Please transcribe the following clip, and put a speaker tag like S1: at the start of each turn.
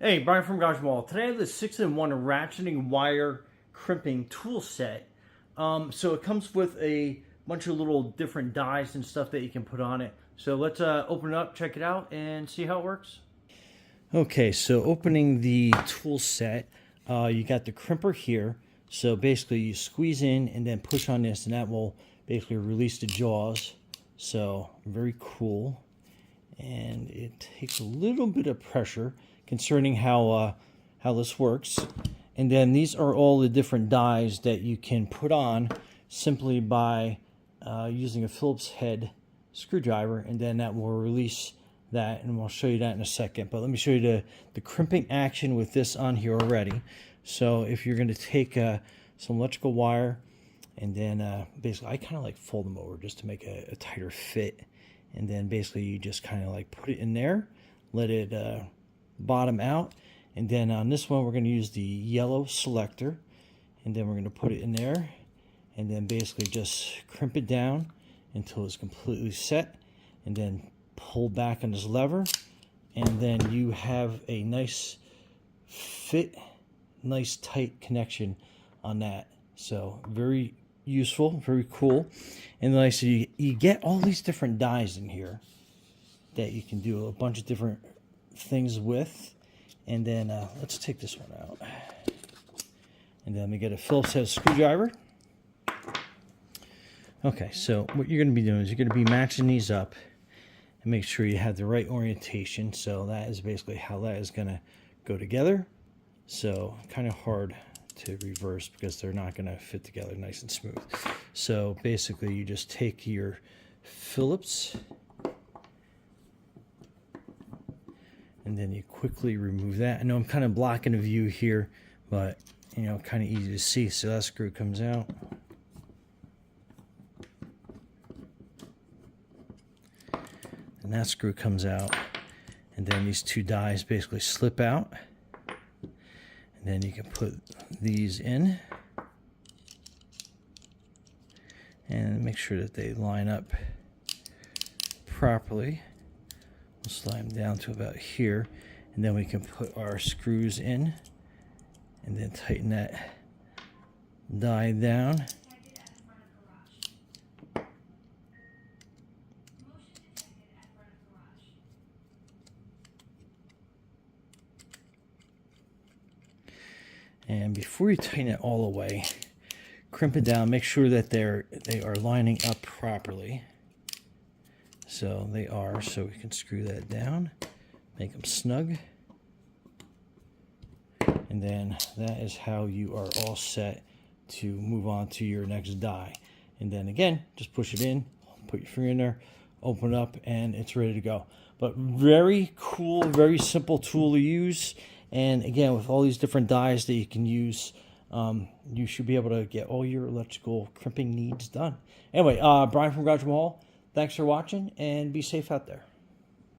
S1: Hey, Brian from Garage Mall. Today I have the 6-in-1 ratcheting wire crimping tool set. So it comes with a bunch of little different dies and stuff that you can put on it. So let's open it up, check it out, and see how it works. Okay, so opening the tool set, you got the crimper here. So basically you squeeze in and then push on this, and that will basically release the jaws. So very cool. And it takes a little bit of pressure concerning how this works. And then these are all the different dies that you can put on simply by using a Phillips head screwdriver, and then that will release that, and I'll show you that in a second. But let me show you the crimping action with this on here already. So if you're going to take some electrical wire, and then basically I kind of like fold them over just to make a tighter fit. And then basically you just kind of like put it in there, let it bottom out. And then on this one we're going to use the yellow selector, and then we're going to put it in there, and then basically just crimp it down until it's completely set, and then pull back on this lever, and then you have a nice fit, nice tight connection on that. So very useful, very cool. And like I said, you get all these different dies in here that you can do a bunch of different things with. And then let's take this one out, and then we get a Phillips head screwdriver. Okay, so what you're going to be doing is you're going to be matching these up and make sure you have the right orientation. So that is basically how that is going to go together. So kind of hard to reverse because they're not going to fit together nice and smooth. So basically you just take your Phillips, and then you quickly remove that. I know I'm kind of blocking the view here, but you know, kind of easy to see. So that screw comes out. And that screw comes out. And then these two dies basically slip out. And then you can put these in and make sure that they line up properly. We'll slide them down to about here, and then we can put our screws in and then tighten that die down. And before you tighten it all the way, crimp it down. Make sure that they are lining up properly. So they are, so we can screw that down, make them snug. And then that is how you are all set to move on to your next die. And then again, just push it in, put your finger in there, open it up, and it's ready to go. But very cool, very simple tool to use. And again, with all these different dies that you can use, you should be able to get all your electrical crimping needs done. Anyway, Brian from Garage Mall, thanks for watching, and be safe out there.